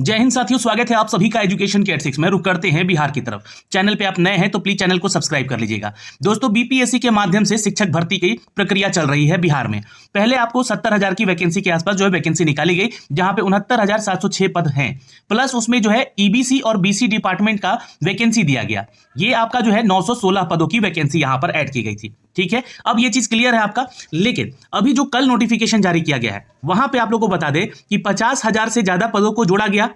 जय हिंद साथियों, स्वागत है आप सभी का एजुकेशन के 86 में। रुक करते हैं बिहार की तरफ। चैनल पे आप नए हैं तो प्लीज चैनल को सब्सक्राइब कर लीजिएगा। दोस्तों, बीपीएससी के माध्यम से शिक्षक भर्ती की प्रक्रिया चल रही है बिहार में। पहले आपको 70,000 की वैकेंसी के आसपास जो है वैकेंसी निकाली गई, जहां पे 69,706 पद हैं, प्लस उसमें जो है ईबीसी और बीसी डिपार्टमेंट का वैकेंसी दिया गया। ये आपका जो है 916 पदों की वैकेंसी यहां पर ऐड की गई थी। ठीक है, अब ये चीज क्लियर है आपका। लेकिन अभी जो कल नोटिफिकेशन जारी किया गया है, वहां पे आप लोगों को बता दें कि 50,000 से ज्यादा पदों को जोड़ा गया।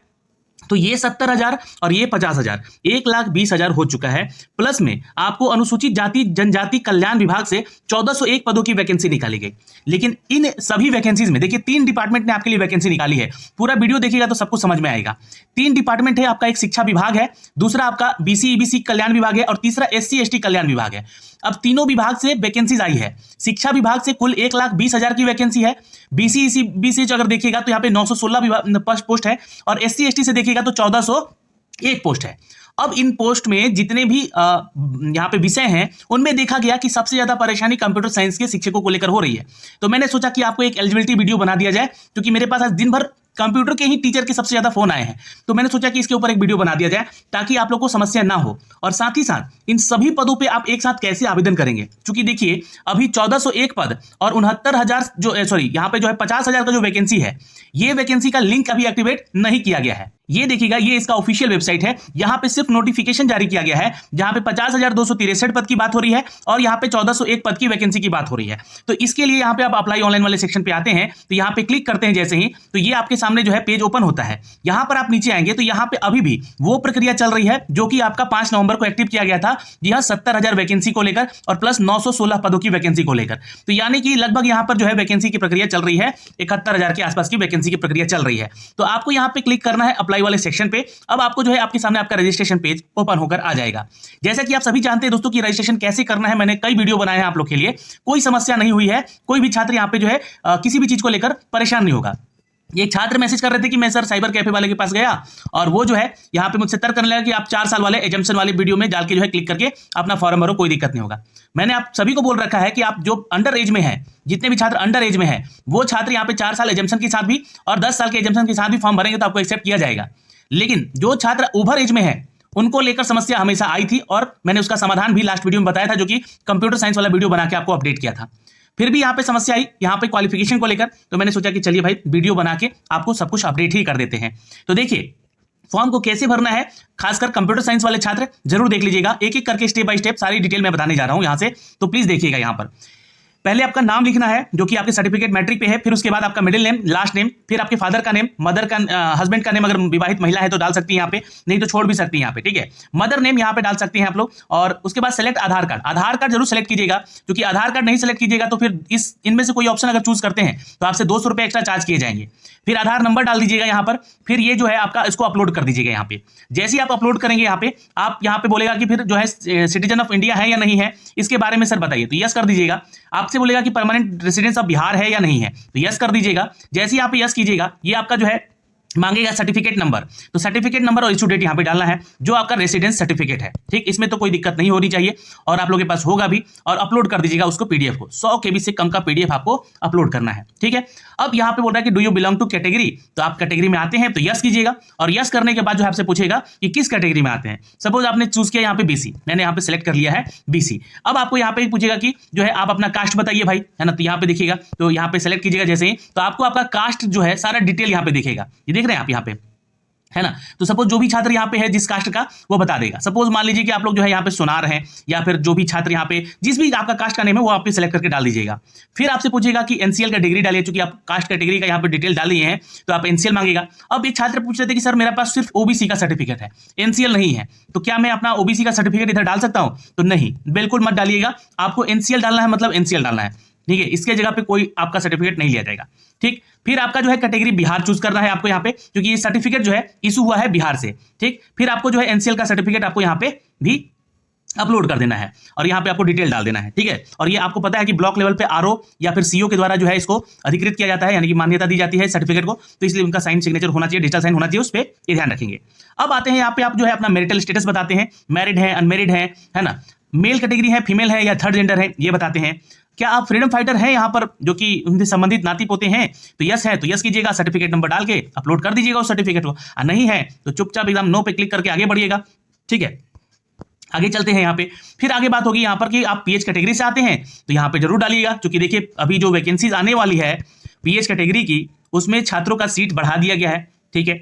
तो ये 70,000 और ये 50,000, 1,20,000 हो चुका है। प्लस में आपको अनुसूचित जाति जनजाति कल्याण विभाग से 1,401 पदों की वैकेंसी निकाली गई। लेकिन इन सभी वैकेंसीज में देखिए 3 डिपार्टमेंट ने आपके लिए वैकेंसी निकाली है। पूरा वीडियो देखिएगा तो सबको समझ में आएगा। 3 डिपार्टमेंट है आपका, एक शिक्षा विभाग है, दूसरा आपका बीसी ईबीसी कल्याण विभाग है और तीसरा एससी एसटी कल्याण विभाग है। अब तीनों विभाग से वैकेंसीज आई है। शिक्षा विभाग से कुल 1,20,000 की वैकेंसी है। बीसी बीसी अगर देखिएगा तो यहाँ पे 916 पोस्ट है और एससी एसटी से देखिएगा तो 1,401 पोस्ट है। अब इन पोस्ट में जितने भी यहाँ पे विषय हैं, उनमें देखा गया कि सबसे ज्यादा परेशानी कंप्यूटर साइंस के शिक्षकों को लेकर हो रही है। तो मैंने सोचा कि आपको एक एलिजिबिलिटी वीडियो बना दिया जाए, क्योंकि मेरे पास आज दिन भर कंप्यूटर के ही टीचर के सबसे ज्यादा फोन आए हैं। तो मैंने सोचा कि इसके ऊपर एक वीडियो बना दिया जाए ताकि आप लोग को समस्या ना हो, और साथ ही साथ इन सभी पदों पे आप एक साथ कैसे आवेदन करेंगे। क्योंकि देखिए अभी 1,401 पद और 69,000 जो सॉरी यहाँ पे जो है 50,000 का जो वैकेंसी है, ये वैकेंसी का लिंक अभी एक्टिवेट नहीं किया गया है। ये देखिएगा, ये इसका ऑफिशियल वेबसाइट है। यहाँ पे सिर्फ नोटिफिकेशन जारी किया गया है, जहां पे 50,263 पद की बात हो रही है और यहाँ पे 1,401 पद की वैकेंसी की बात हो रही है। तो इसके लिए यहाँ पे आप अप्लाई ऑनलाइन वाले सेक्शन पे आते हैं, तो यहाँ पे क्लिक करते हैं जैसे ही, तो ये आपके सामने जो है पेज ओपन होता है। यहाँ पर आप नीचे आएंगे तो यहाँ पे अभी भी वो प्रक्रिया चल रही है जो कि आपका 5 नवंबर को एक्टिव किया गया था। जी हाँ, 70,000 वैकेंसी को लेकर और प्लस 916 पदों की वैकेंसी को लेकर। तो यानी कि लगभग यहाँ पर जो है वैकेंसी की प्रक्रिया चल रही है, 71,000 के आसपास की वैकेंसी की प्रक्रिया चल रही है। तो आपको यहाँ पे क्लिक करना है अप्लाई वाले सेक्शन पे। अब आपको जो है आपके सामने आपका रजिस्ट्रेशन पेज ओपन होकर आ जाएगा। जैसा कि आप सभी जानते हैं दोस्तों कि रजिस्ट्रेशन कैसे करना है, मैंने कई वीडियो बनाए हैं आप लोग के लिए। कोई समस्या नहीं हुई है, कोई भी छात्र यहाँ पे जो है किसी भी चीज को लेकर परेशान नहीं होगा। एक छात्र मैसेज कर रहे थे कि मैं सर साइबर कैफे वाले के पास गया और वो जो है यहाँ पे मुझसे तर्क करने लगा कि आप 4 साल वाले एजम्पशन वाले वीडियो में डाल के जो है क्लिक करके अपना फॉर्म भरो, कोई दिक्कत नहीं होगा। मैंने आप सभी को बोल रखा है कि आप जो अंडर एज में है, जितने भी छात्र अंडर एज में है, वो छात्र यहाँ पे 4 साल एजम्पशन के साथ भी और 10 साल के एजम्पशन के साथ भी फॉर्म भरेंगे तो आपको एक्सेप्ट किया जाएगा। लेकिन जो छात्र ओवर एज में है, उनको लेकर समस्या हमेशा आई थी और मैंने उसका समाधान भी लास्ट वीडियो में बताया था, जो कि कंप्यूटर साइंस वाला वीडियो बना के आपको अपडेट किया था। फिर भी यहाँ पे समस्या आई यहाँ पे क्वालिफिकेशन को लेकर, तो मैंने सोचा कि चलिए भाई वीडियो बना के आपको सब कुछ अपडेट ही कर देते हैं। तो देखिए फॉर्म को कैसे भरना है, खासकर कंप्यूटर साइंस वाले छात्र जरूर देख लीजिएगा। एक एक करके स्टेप बाय स्टेप सारी डिटेल मैं बताने जा रहा हूँ यहाँ से, तो प्लीज देखिएगा। यहाँ पर पहले आपका नाम लिखना है जो कि आपके सर्टिफिकेट मैट्रिक पे है, फिर उसके बाद आपका मिडिल नेम, लास्ट नेम, फिर आपके फादर का नेम, मदर का हस्बैंड का नेम, अगर विवाहित महिला है तो डाल सकती है यहाँ पे, नहीं तो छोड़ भी सकती है यहाँ पे। ठीक है, मदर नेम यहाँ पे डाल सकते हैं आप लोग। और उसके बाद सेलेक्ट आधार कार्ड, आधार कार्ड जरूर सेलेक्ट कीजिएगा, क्योंकि आधार कार्ड नहीं सेलेक्ट कीजिएगा तो फिर इनमें से कोई ऑप्शन अगर चूज करते हैं तो आपसे 200 रुपये एक्स्ट्रा चार्ज किए जाएंगे। फिर आधार नंबर डाल दीजिएगा यहाँ पर, फिर ये जो है आपका इसको अपलोड कर दीजिएगा यहाँ पे। जैसे ही आप अपलोड करेंगे यहाँ पे, आप यहाँ पे बोलेगा कि फिर जो है सिटीजन ऑफ इंडिया है या नहीं है, इसके बारे में सर बताइए, तो यस कर दीजिएगा। आपसे बोलेगा कि परमानेंट रेसिडेंस ऑफ बिहार है या नहीं है, तो यस कर दीजिएगा। जैसे ही आप यस कीजिएगा, ये आपका जो है मांगेगा सर्टिफिकेट नंबर, तो सर्टिफिकेट नंबर और इशू डेट यहाँ पे डालना है, जो आपका रेसिडेंस सर्टिफिकेट है। ठीक, इसमें तो कोई दिक्कत नहीं होनी चाहिए और आप लोगों के पास होगा भी। और अपलोड कर दीजिएगा उसको पीडीएफ को, 100 KB से कम का पीडीएफ आपको अपलोड करना है। ठीक है, अब यहाँ पे बोल रहा है कि do you belong to category, तो आप कैटेगरी में आते हैं तो यस कीजिएगा। और यस करने के बाद जो आपसे पूछेगा कि किस कैटेगरी में आते हैं। सपोज आपने चूज किया यहाँ पे बीसी, मैंने यहाँ पे सेलेक्ट कर लिया है बीसी। अब आपको यहाँ पे पूछेगा कि जो है आप अपना कास्ट बताइए भाई, है ना। तो यहाँ पे देखिएगा, तो यहाँ पे सेलेक्ट कीजिएगा जैसे ही, तो आपको आपका कास्ट जो है सारा डिटेल यहाँ पे दिखेगा। ये देख रहे हैं आप यहाँ पे, है ना। तो सपोज जो भी छात्र यहाँ पे है जिस कास्ट का, वो बता देगा। सपोज मान लीजिए कि आप लोग जो है यहाँ पे सुनार हैं, या फिर जो भी छात्र यहाँ पे जिस भी आपका कास्ट का नेम है वो आप पे सेलेक्ट करके डाल दीजिएगा। फिर आपसे पूछेगा कि एनसीएल का डिग्री डालिए, चूंकि आप कास्ट कैटेगरी का यहाँ पे डिटेल डाल दिए हैं तो आप एनसीएल मांगेगा। अब एक छात्र पूछ रहे थे कि सर मेरे पास सिर्फ ओबीसी का सर्टिफिकेट है, एनसीएल नहीं है, तो क्या मैं अपना ओबीसी का सर्टिफिकेट इधर डाल सकता हूँ? तो नहीं, बिल्कुल मत डालिएगा। आपको एनसीएल डालना है, मतलब एनसीएल डालना है। ठीक है, इसके जगह पे कोई आपका सर्टिफिकेट नहीं लिया जाएगा। ठीक, फिर आपका जो है कैटेगरी बिहार चूज करना है आपको यहाँ पे, क्योंकि ये सर्टिफिकेट जो है इशू हुआ है बिहार से। ठीक, फिर आपको जो है एनसीएल का सर्टिफिकेट आपको यहाँ पे भी अपलोड कर देना है और यहाँ पे आपको डिटेल डाल देना है। ठीक है, और ये आपको पता है कि ब्लॉक लेवल पे आरओ या फिर सीओ के द्वारा जो है इसको अधिकृत किया जाता है, यानी कि मान्यता दी जाती है सर्टिफिकेट को, तो इसलिए उनका साइन सिग्नेचर होना चाहिए, डिजिटल साइन होना चाहिए, उस पर ये ध्यान रखेंगे। अब आते हैं यहाँ पे, आप जो है अपना मैरिटल स्टेटस बताते हैं, मैरिड है, अनमेरिड है ना। मेल कैटेगरी है, फीमेल है या थर्ड जेंडर है, ये बताते हैं। क्या आप फ्रीडम फाइटर हैं यहाँ पर, जो कि उनसे संबंधित नाती पोते हैं, तो यस है तो यस कीजिएगा, सर्टिफिकेट नंबर डाल के अपलोड कर दीजिएगा उस सर्टिफिकेट को। नहीं है तो चुपचाप एकदम नो पे क्लिक करके आगे बढ़िएगा। ठीक है, आगे चलते हैं। यहाँ पे फिर आगे बात होगी यहाँ पर कि आप पीएच कैटेगरी से आते हैं तो यहाँ पे जरूर डालिएगा, क्योंकि देखिए अभी जो वैकेंसीज आने वाली है पीएच कैटेगरी की, उसमें छात्रों का सीट बढ़ा दिया गया है। ठीक है,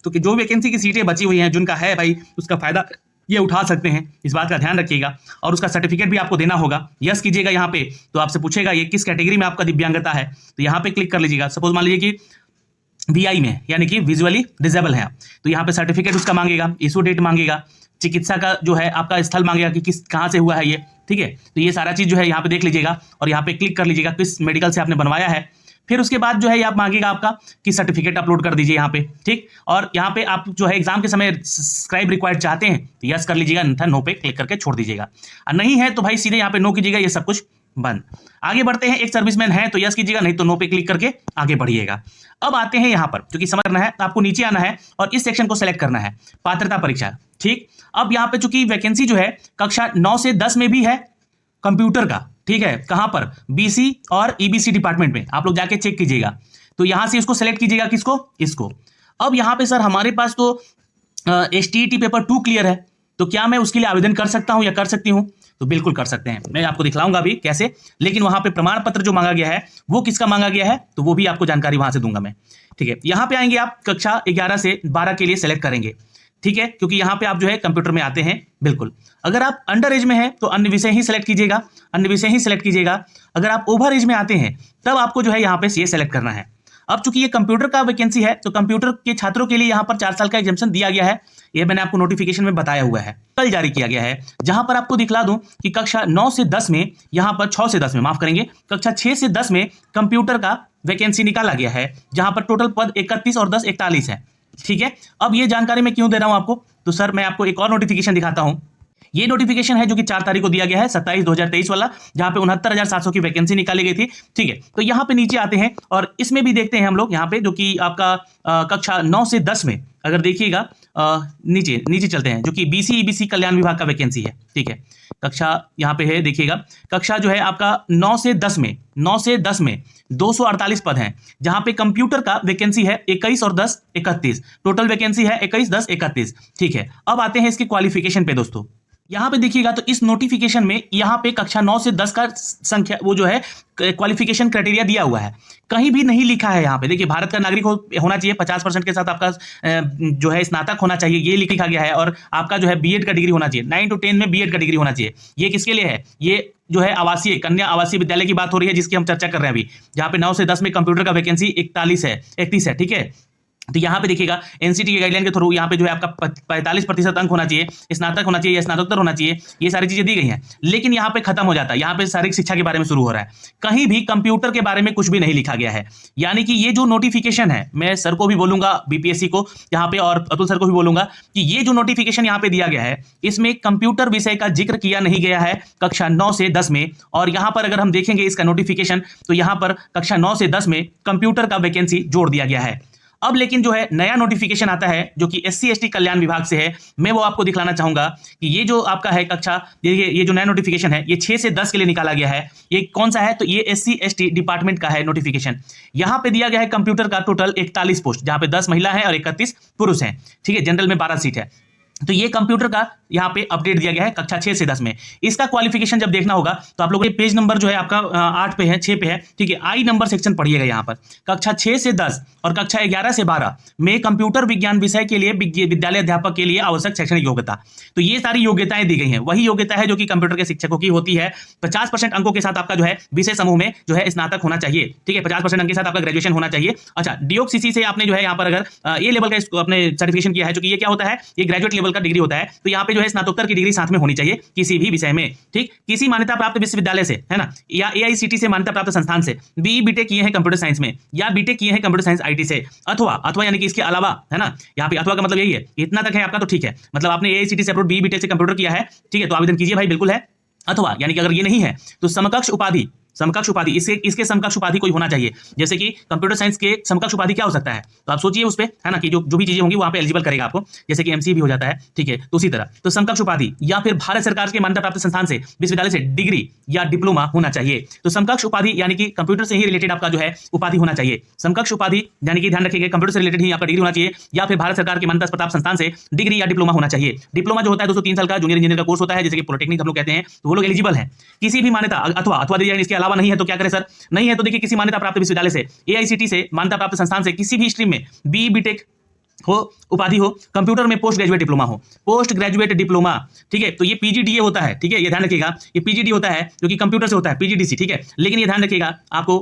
तो कि जो वैकेंसी की सीटें बची हुई हैं, जिनका है भाई, उसका फायदा ये उठा सकते हैं, इस बात का ध्यान रखिएगा। और उसका सर्टिफिकेट भी आपको देना होगा। यस कीजिएगा यहाँ पे, तो आपसे पूछेगा ये किस कैटेगरी में आपका दिव्यांगता है, तो यहाँ पे क्लिक कर लीजिएगा। सपोज मान लीजिए कि वीआई में, यानी कि विजुअली डिसेबल है, तो यहाँ पे सर्टिफिकेट उसका मांगेगा, इशू डेट मांगेगा, चिकित्सा का जो है आपका स्थल मांगेगा कि किस कहाँ से हुआ है ये। ठीक है, तो ये सारा चीज़ जो है यहाँ पे देख लीजिएगा और यहाँ पे क्लिक कर लीजिएगा किस मेडिकल से आपने बनवाया है। फिर उसके बाद जो है आप मांगेगा आपका कि सर्टिफिकेट अपलोड कर दीजिए यहाँ पे। ठीक, और यहाँ पे आप जो है एग्जाम के समय सब्सक्राइब रिक्वायर्ड चाहते हैं तो यस कर लीजिएगा, अन्यथा नो पे क्लिक करके छोड़ दीजिएगा। और नहीं है तो भाई सीधे यहाँ पे नो कीजिएगा, ये सब कुछ बंद। आगे बढ़ते हैं, एक सर्विसमैन है तो यस कीजिएगा, नहीं तो नो पे क्लिक करके आगे बढ़िएगा। अब आते हैं यहाँ पर, क्योंकि समझना है आपको नीचे आना है और इस सेक्शन को सेलेक्ट करना है, पात्रता परीक्षा। ठीक, अब यहाँ पे चूंकि वैकेंसी जो है कक्षा 9 से 10 में भी है कंप्यूटर का। ठीक है, कहां पर, बीसी और ईबीसी डिपार्टमेंट में, आप लोग जाके चेक कीजिएगा। तो यहां से इसको सेलेक्ट कीजिएगा, किसको, इसको। अब यहां पे सर हमारे पास तो एसटीईटी पेपर 2 क्लियर है, तो क्या मैं उसके लिए आवेदन कर सकता हूं या कर सकती हूं, तो बिल्कुल कर सकते हैं। मैं आपको दिखलाऊंगा अभी कैसे, लेकिन वहां पे प्रमाण पत्र जो मांगा गया है वो किसका मांगा गया है, तो वो भी आपको जानकारी वहां से दूंगा मैं। ठीक है, यहां पे आएंगे आप कक्षा 11 से 12 के लिए सेलेक्ट करेंगे। ठीक है, क्योंकि यहाँ पे आप जो है कंप्यूटर में आते हैं। बिल्कुल, अगर आप अंडर एज में हैं तो अन्य विषय ही सेलेक्ट कीजिएगा, अन्य विषय ही सेलेक्ट कीजिएगा। अगर आप ओवर एज में आते हैं तब आपको जो है यहाँ पे ये सेलेक्ट करना है। अब चूंकि ये कंप्यूटर का वैकेंसी है तो कंप्यूटर के छात्रों के लिए यहाँ पर 4 साल का एग्जाम्पशन दिया गया है, ये मैंने आपको नोटिफिकेशन में बताया हुआ है, कल जारी किया गया है। जहां पर आपको दिखला दूं कि कक्षा 9 से 10 में, यहाँ पर 6 से 10 में, माफ करेंगे, कक्षा 6 से 10 में कंप्यूटर का वैकेंसी निकाला गया है, जहां पर टोटल पद 31 और 10 41 है। ठीक है, अब ये जानकारी मैं क्यों दे रहा हूं आपको, तो सर मैं आपको एक और नोटिफिकेशन दिखाता हूं। ये नोटिफिकेशन है जो कि 4 तारीख को दिया गया है, 27/2023 वाला, जहां पे 69,700 की वैकेंसी निकाली गई थी। ठीक है, तो यहाँ पे नीचे आते हैं और इसमें भी देखते हैं हम लोग यहाँ पे, जो कि आपका कक्षा 9 से 10 में, अगर देखिएगा नीचे चलते हैं, जो कि बीसी ईबीसी कल्याण विभाग का वैकेंसी है। ठीक है, कक्षा यहाँ पे है, देखिएगा कक्षा जो है आपका 9 से 10 में 248 पद हैं, जहां पे कंप्यूटर का वैकेंसी है 21 और 10 31, टोटल वैकेंसी है 21 10 31। ठीक है, अब आते हैं इसके क्वालिफिकेशन पे दोस्तों। यहाँ पे देखिएगा तो इस नोटिफिकेशन में यहाँ पे कक्षा 9 से 10 का संख्या, वो जो है क्वालिफिकेशन क्राइटेरिया दिया हुआ है, कहीं भी नहीं लिखा है। यहाँ पे देखिए भारत का नागरिक होना चाहिए, 50% के साथ आपका जो है स्नातक होना चाहिए, ये लिखा गया है, और आपका जो है बीएड का डिग्री होना चाहिए, 9 to 10 में बीएड का डिग्री होना चाहिए। ये किसके लिए है, ये जो है आवासीय कन्या आवासीय विद्यालय की बात हो रही है, जिसकी हम चर्चा कर रहे हैं अभी, जहाँ पे 9 से 10 में कंप्यूटर का वैकेंसी 31 है। ठीक है, तो यहाँ पे देखिएगा एनसीटी के गाइडलाइन के थ्रू यहाँ पे जो है आपका 45% अंक होना चाहिए, स्नातक होना चाहिए या स्नातकोत्तर होना चाहिए, ये सारी चीजें दी गई हैं। लेकिन यहाँ पे खत्म हो जाता है, यहाँ पे शारीरिक शिक्षा के बारे में शुरू हो रहा है, कहीं भी कंप्यूटर के बारे में कुछ भी नहीं लिखा गया है। यानी कि ये जो नोटिफिकेशन है, मैं सर को भी बोलूंगा, बीपीएससी को यहाँ पे, और अतुल सर को भी बोलूंगा कि ये जो नोटिफिकेशन यहाँ पे दिया गया है, इसमें कंप्यूटर विषय का जिक्र किया नहीं गया है कक्षा 9 से 10 में। और यहाँ पर अगर हम देखेंगे इसका नोटिफिकेशन, तो यहाँ पर कक्षा 9 से 10 में कंप्यूटर का वैकेंसी जोड़ दिया गया है। अब लेकिन जो है नया नोटिफिकेशन आता है जो कि SC ST कल्याण विभाग से है, मैं वो आपको दिखलाना चाहूंगा कि ये जो आपका है कक्षा, ये जो नया नोटिफिकेशन है, ये 6 से 10 के लिए निकाला गया है। ये कौन सा है, तो ये SC ST डिपार्टमेंट का है नोटिफिकेशन। यहाँ पे दिया गया है कंप्यूटर का टोटल 41 पोस्ट, जहां पे 10 महिला है और 31 पुरुष हैं। ठीक है, जनरल में 12 सीट है। तो ये कंप्यूटर का यहाँ पे अपडेट दिया गया है कक्षा 6 से 10 में। इसका क्वालिफिकेशन जब देखना होगा तो आप लोगों के पेज नंबर जो है आपका 8 पे है, 6 पे है। ठीक है, आई नंबर सेक्शन पढ़िएगा। यहाँ पर कक्षा 6 से 10 और कक्षा 11 से 12 में कंप्यूटर विज्ञान विषय के लिए विद्यालय अध्यापक के लिए आवश्यक शैक्षणिक योग्यता, तो ये सारी योग्यताएं दी गई हैं। वही योग्यता है जो कि कंप्यूटर के शिक्षकों की होती है। 50% अंकों के साथ आपका जो है विषय समूह में जो है स्नातक होना चाहिए। ठीक है, 50% अंक के साथ आपका ग्रेजुएशन होना चाहिए। अच्छा, डीओक्सीसी से आपने जो है यहाँ पर अगर ए लेवल का अपने सर्टिफिकेशन किया है, जो कि ये क्या होता है, ये ग्रेजुएट लेवल का डिग्री होता है। तो यहाँ पे जो है स्नातकोत्तर की डिग्री साथ में होनी चाहिए किसी भी विषय में। ठीक, किसी मान्यता प्राप्त विश्वविद्यालय से, है ना, या एआईसीटी से मान्यता प्राप्त संस्थान से बीई बीटेक किए हैं कंप्यूटर साइंस में, या बीटेक किए हैं कंप्यूटर साइंस आईटी से, अथवा यानी कि इसके अलावा, है ना, यहाँ पे अथवा का मतलब यही है, इतना तक है आपका तो ठीक है, मतलब आपने एआईसीटी से अप्रूव्ड बीई बीटेक से कंप्यूटर किया है, ठीक है, तो आवेदन कीजिए भाई, बिल्कुल है। अथवा यानी कि अगर ये नहीं है तो समकक्ष उपाधि समकक्ष उपाधि, इसके समकक्ष उपाधि कोई होना चाहिए। जैसे कि कंप्यूटर साइंस के समकक्ष उपाधि क्या हो सकता है, तो आप सोचिए उस पे, है ना, कि जो भी चीजें होंगी वहां पे एलिजिबल करेगा आपको, जैसे कि एमसीए भी हो जाता है, ठीक है। तो उसी तरह तो समकक्ष उपाधि या फिर भारत सरकार के मान्यता प्राप्त संस्थान से, विश्वविद्यालय से डिग्री या डिप्लोमा होना चाहिए। तो समकक्ष उपाधि यानी कि कंप्यूटर से ही रिलेटेड आपका जो है उपाधि होना चाहिए। समकक्ष उपाधि यानी कि ध्यान रखिएगा, कंप्यूटर से रिलेटेड ही आपका डिग्री होना चाहिए या फिर भारत सरकार के मान्यता प्राप्त संस्थान से डिग्री या डिप्लोमा होना चाहिए। डिप्लोमा जो होता है दोस्तों 3 साल का जूनियर इंजीनियर का कोर्स होता है, जैसे कि पॉलिटेक्निक हम लोग कहते हैं, तो वो लोग एलिजिबल हैं। किसी भी मान्यता अथवा इसके अलावा नहीं है तो क्या करें सर, नहीं है तो देखिए किसी मान्यता प्राप्त विश्वविद्यालय से, एआईसीटी से, मान्यता प्राप्त संस्थान से, किसी भी स्ट्रीम में बीई बीटेक हो, उपाधि हो, कंप्यूटर में पोस्ट ग्रेजुएट डिप्लोमा हो, पोस्ट ग्रेजुएट डिप्लोमा, ठीक है। तो ये पीजीडीए होता है, ठीक है, ये ध्यान रखिएगा, ये पीजीडी होता है जो कि कंप्यूटर से होता है, पीजीडीसी, ठीक है। लेकिन ये ध्यान रखिएगा आपको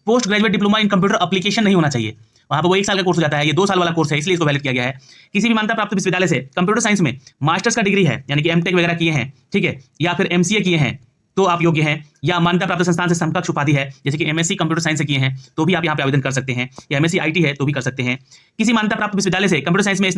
post graduate diploma in computer application नहीं होना चाहिए, वहां पर वो 1 साल का कोर्स हो जाता है, ये 2 साल वाला कोर्स है, इसलिए इसको वैलिड किया गया है। किसी भी मान्यता प्राप्त विश्वविद्यालय से कंप्यूटर साइंस में मास्टर्स का डिग्री है, यानी कि एमटेक वगैरह किए हैं, ठीक है, या फिर एमसीए किए हैं तो आप योग्य हैं, या मान्यता प्राप्त संस्थान से समकक्ष उपाधि है, जैसे कि एमएससी कंप्यूटर साइंस से किए हैं तो भी आप यहाँ पे आवेदन कर सकते हैं, या एमएससी आईटी है तो भी कर सकते हैं। किसी मान्यता प्राप्त विश्वविद्यालय से कंप्यूटर साइंस में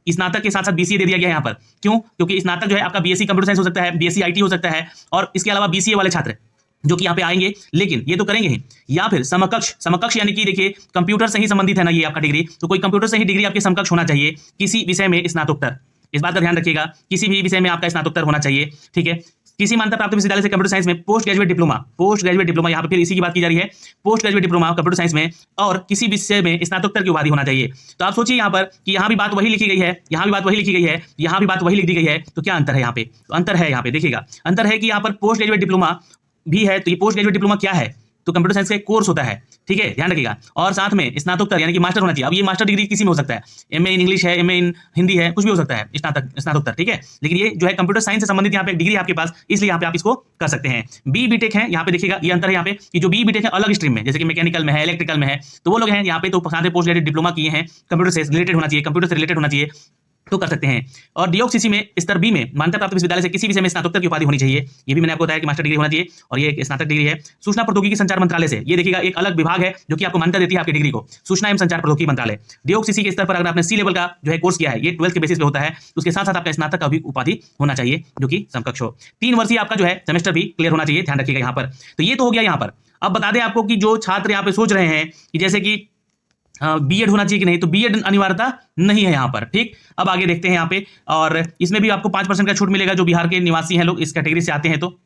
स्नातक के साथ साथ बीसीए दे दिया गया है यहाँ पर, क्यों? क्योंकि स्नातक जो है आपका बीएससी कंप्यूटर साइंस हो सकता है, बीएससी आईटी हो सकता है, और इसके अलावा बीसीए वाले छात्र जो कि यहाँ पे आएंगे, लेकिन ये तो करेंगे ही। या फिर समकक्ष यानी कि देखिए कंप्यूटर से ही संबंधित है ना ये आपका डिग्री, तो कोई कंप्यूटर से ही डिग्री आपके समकक्ष होना चाहिए, किसी विषय में स्नातकोत्तर, इस बात का ध्यान रखिएगा, किसी भी विषय में आपका स्नातकोत्तर होना चाहिए, ठीक है। किसी मान्यता प्राप्त विश्वविद्यालय से कंप्यूटर साइंस में पोस्ट ग्रेजुएट डिप्लोमा, यहाँ पे फिर इसी की बात की जा रही है, post graduate diploma computer science में, और किसी विषय में स्नातकोत्तर की उपाधि होना चाहिए। तो आप सोचिए यहाँ पर कि यहाँ भी बात वही लिखी गई है, यहाँ भी बात वही लिखी गई है, यहाँ भी बात वही लिख दी गई है, तो क्या अंतर है यहाँ पे? तो अंतर है, यहाँ पे देखिएगा अंतर है कि यहाँ पर पोस्ट ग्रेजुएट डिप्लोमा भी है, तो ये पोस्ट ग्रेजुएट डिप्लोमा क्या है, तो कंप्यूटर साइंस का एक कोर्स होता है, ठीक है, ध्यान रखिएगा, और साथ में स्नातकोत्तर यानी कि मास्टर होना चाहिए। अब ये मास्टर डिग्री किसी में हो सकता है, एमए इन इंग्लिश है, एमए इन हिंदी है, कुछ भी हो सकता है, स्नातकोत्तर, ठीक है। लेकिन ये जो है कंप्यूटर साइंस से संबंधित यहाँ पे डिग्री आपके पास, इसलिए यहाँ पे आप इसको कर सकते हैं। बी बीटेक है, यहाँ पे देखिएगा ये अंतर है यहाँ पे कि जो बी बीटेक है अलग स्ट्रीम में, जैसे कि मैकेनिकल में है, इलेक्ट्रिकल में है, तो वो लोग हैं यहाँ पे तो साथ में पोस्ट ग्रेजुएट डिप्लोमा किए हैं, कंप्यूटर से रिलेटेड होना चाहिए, कंप्यूटर से रिलेटेड होना चाहिए, तो कर सकते हैं। और डीओक्सीसी में स्तर बी में मान्यता प्राप्त विश्वविद्यालय से किसी विषय में स्नातकोत्तर की उपाधि होनी चाहिए, ये भी मैंने आपको बताया कि मास्टर डिग्री होना चाहिए, और ये एक स्नातक डिग्री है। सूचना प्रौद्योगिकी संचार मंत्रालय से, ये देखिएगा एक अलग विभाग है जो कि आपको मान्यता देती है आपकी डिग्री को, सूचना एवं संचार प्रौद्योगिकी मंत्रालय। डीओक्सीसी के स्तर पर अगर आपने सी लेवल का जो है कोर्स किया है, ये 12th के बेसिस पे होता है, उसके साथ साथ आपका स्नातक का भी उपाधि होना चाहिए जो कि समकक्ष हो। 3 वर्षीय आपका जो है सेमेस्टर भी क्लियर होना चाहिए, ध्यान रखिएगा यहाँ पर। तो ये तो हो गया यहाँ पर। अब बता दें आपको कि जो छात्र यहाँ पे सोच रहे हैं कि जैसे कि बीएड होना चाहिए कि नहीं, तो बीएड अनिवार्यता नहीं है यहाँ पर, ठीक। अब आगे देखते हैं यहाँ पे, और इसमें भी आपको 5% का छूट मिलेगा जो बिहार के निवासी हैं लोग, इस कैटेगरी से आते हैं तो।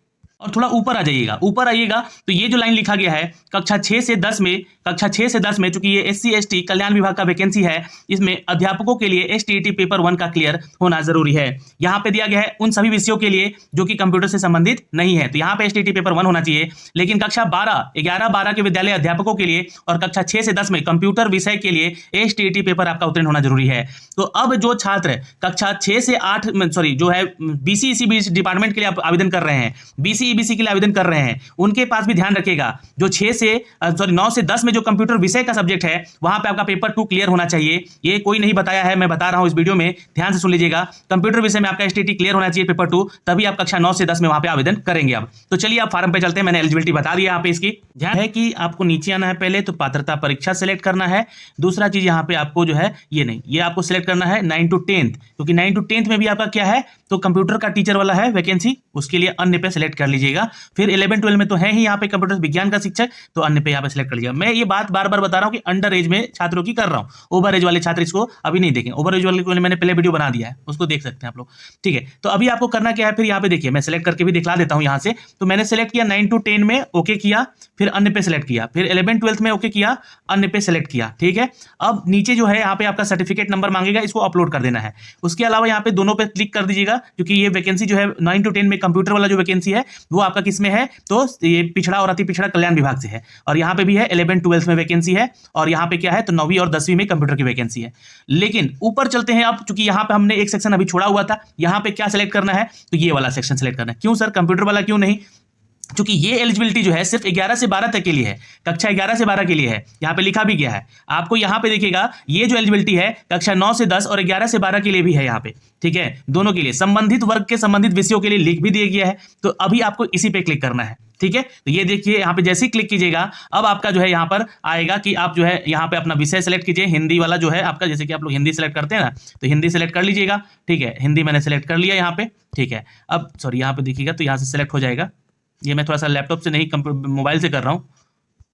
और थोड़ा ऊपर आ जाइएगा, ऊपर आइएगा तो ये जो लाइन लिखा गया है कक्षा 6 से 10 में चूंकि ये SC ST कल्याण विभाग का वैकेंसी है, इसमें अध्यापकों के लिए STET पेपर 1 का क्लियर होना जरूरी है। यहाँ पे दिया गया है उन सभी विषयों के लिए जो कि कंप्यूटर से संबंधित नहीं है, तो यहाँ पे STET पेपर 1 होना चाहिए। लेकिन कक्षा 11 के विद्यालय अध्यापकों के लिए और कक्षा 6 से 10 में कंप्यूटर विषय के लिए STET पेपर आपका उत्तीर्ण होना जरूरी है। तो अब जो छात्र कक्षा 6 से 8 जो है BC डिपार्टमेंट के लिए आवेदन कर रहे हैं, BC के लिए आवेदन कर रहे हैं, उनके पास भी ध्यान रखिएगा जो 9 से 10 में जो कंप्यूटर विषय का सब्जेक्ट है वहां पे आपका पेपर 2 क्लियर होना चाहिए। ये कोई नहीं बताया है, मैं बता रहा हूं इस वीडियो में, ध्यान से सुन लीजिएगा। कंप्यूटर विषय में आपका STET क्लियर होना चाहिए पेपर 2, तभी आप कक्षा 9 से 10 में वहां पे आवेदन करेंगे। अब तो चलिए आप फॉर्म पे चलते हैं, मैंने एलिजिबिलिटी बता दी है यहाँ पे। इसकी ध्यान है कि आपको नीचे आना है, पहले तो पात्रता परीक्षा सेलेक्ट करना है। दूसरा चीज यहाँ पे आपको जो है ये आपको सिलेक्ट करना है 9 to 10th, क्योंकि 9 to 10th में भी आपका क्या है, तो कंप्यूटर का टीचर वाला है वैकेंसी, उसके लिए अन्य पे सिलेक्ट कर लीजिएगा। फिर 11-12 में तो है ही यहाँ पे कंप्यूटर विज्ञान का शिक्षक, तो अन्य पे यहाँ पे सिलेक्ट कर लीजिएगा। मैं ये बात बार बार बता रहा हूँ कि अंडर एज में छात्रों की कर रहा हूँ, ओवर एज वाले छात्र इसको अभी नहीं देखें। ओवर एज वाले को मैंने पहले वीडियो बना दिया है, उसको देख सकते हैं आप लोग, ठीक है। तो अभी आपको करना क्या है, फिर यहाँ पे देखिए मैं सिलेक्ट करके भी दिखला देता हूँ यहाँ से। तो मैंने सिलेक्ट किया 9 to 10 में ओके किया, फिर अन्य पे सिलेक्ट किया, फिर 11-12 में ओके किया, अन्य पे सिलेक्ट किया, ठीक है। अब नीचे जो है यहाँ पे आपका सर्टिफिकेट नंबर मांगेगा, इसको अपलोड कर देना है। उसके अलावा यहाँ पे दोनों पे क्लिक कर दीजिएगा, क्योंकि ये वैकेंसी जो है 9 to 10 में कंप्यूटर वाला जो वैकेंसी है वो आपका किस में है, तो ये पिछड़ा और अति पिछड़ा कल्याण विभाग से है। और यहाँ पे भी है 11-12 में वैकेंसी है, और यहाँ पे क्या है, तो 9वीं और 10वीं में कंप्यूटर की वैकेंसी है। लेकिन ऊपर चलते हैं अब, चूंकि यहाँ पे हमने एक सेक्शन अभी छोड़ा हुआ था, यहाँ पे क्या सिलेक्ट करना है, तो ये वाला सेक्शन सिलेक्ट करना है। क्यों सर, कंप्यूटर वाला क्यों नहीं? क्योंकि ये एलिजिबिलिटी जो है सिर्फ 11 से 12 तक के लिए है, कक्षा 11 से 12 के लिए है, यहाँ पे लिखा भी गया है आपको। यहाँ पे देखिएगा ये जो एलिजिबिलिटी है कक्षा 9 से 10 और 11 से 12 के लिए भी है यहाँ पे, ठीक है, दोनों के लिए, संबंधित वर्ग के संबंधित विषयों के लिए लिख भी दिया गया है। तो अभी आपको इसी पे क्लिक करना है, ठीक है। तो ये देखिए यहाँ पे जैसे ही क्लिक कीजिएगा, अब आपका जो है यहाँ पर आएगा कि आप जो है यहाँ पे अपना विषय सेलेक्ट कीजिए, हिंदी वाला जो है आपका, जैसे कि आप लोग हिंदी सेलेक्ट करते हैं ना, तो हिंदी सेलेक्ट कर लीजिएगा, ठीक है। हिंदी मैंने सेलेक्ट कर लिया यहाँ पे, ठीक है। अब सॉरी यहाँ पे देखिएगा तो यहाँ से सेलेक्ट हो जाएगा, ये मैं थोड़ा सा लैपटॉप से नहीं मोबाइल से कर रहा हूँ।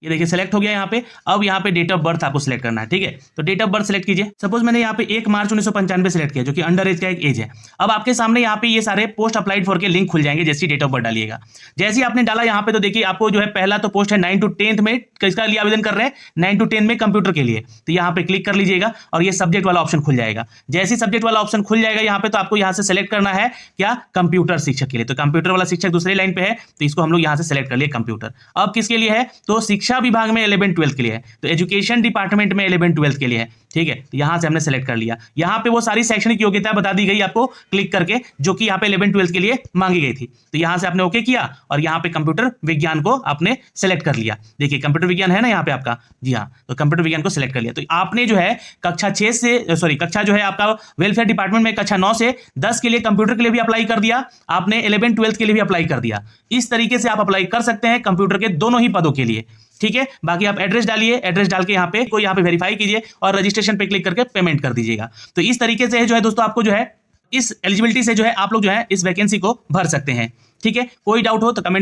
ये देखिए सेलेक्ट हो गया यहाँ पे। अब यहाँ पे डेट ऑफ बर्थ आपको सिलेक्ट करना है, ठीक है। तो डेट ऑफ बर्थ सिलेक्ट कीजिए। सपोज मैंने यहाँ पे 1 मार्च 1995 सिलेक्ट किया, जो कि अंडर एज का एक एज है। अब आपके सामने यहाँ पे ये सारे पोस्ट अप्लाइड फॉर के लिंक खुल जाएंगे जैसे डेट ऑफ बर्थ डालिएगा। जैसे ही आपने डाला यहाँ पे तो देखिए आपको जो है पहला तो पोस्ट है 9 to 10th में, किसका लिए आवेदन कर रहे हैं, 9 to 10 में कंप्यूटर के लिए। तो यहाँ पे क्लिक कर लीजिएगा और ये सब्जेक्ट वाला ऑप्शन खुल जाएगा। जैसे ही सब्जेक्ट वाला ऑप्शन खुल जाएगा यहाँ पे तो आपको यहाँ से सेलेक्ट करना है क्या, कंप्यूटर शिक्षक के लिए। तो कंप्यूटर वाला शिक्षक दूसरी लाइन पे है, तो इसको हम लोग यहाँ से सेलेक्ट कर लिए कंप्यूटर। अब किसके लिए है, तो शिक्षा विभाग में 11-12 के लिए है, तो एजुकेशन डिपार्टमेंट में 11-12 के लिए है, ठीक है। तो यहां से हमने सेलेक्ट कर लिया। यहां पे वो सारी शैक्षणिक योग्यता बता दी गई आपको क्लिक करके, जो कि यहाँ पे 11-12 के लिए मांगी गई थी। तो यहां से आपने ओके किया और यहाँ पे कंप्यूटर विज्ञान को आपने सेलेक्ट कर लिया। देखिए कंप्यूटर विज्ञान है ना यहाँ पे आपका, जी हाँ, तो कंप्यूटर विज्ञान को सेलेक्ट कर लिया। तो आपने जो है कक्षा जो है आपका वेलफेयर डिपार्टमेंट में कक्षा 9 से 10 के लिए कंप्यूटर के लिए भी अप्लाई कर दिया, आपने 11-12 के लिए भी अप्लाई कर दिया। इस तरीके से आप अप्लाई कर सकते हैं कंप्यूटर के दोनों ही पदों के लिए, ठीक है। बाकी आप एड्रेस डालिए, एड्रेस डाल के यहाँ पे वेरीफाई कीजिए और रजिस्ट्रेशन पे क्लिक करके पेमेंट कर दीजिएगा। तो इस तरीके से जो है दोस्तों आपको जो है इस एलिजिबिलिटी से जो है आप लोग जो है इस वैकेंसी को भर सकते हैं, ठीक है। कोई डाउट हो तो कमेंट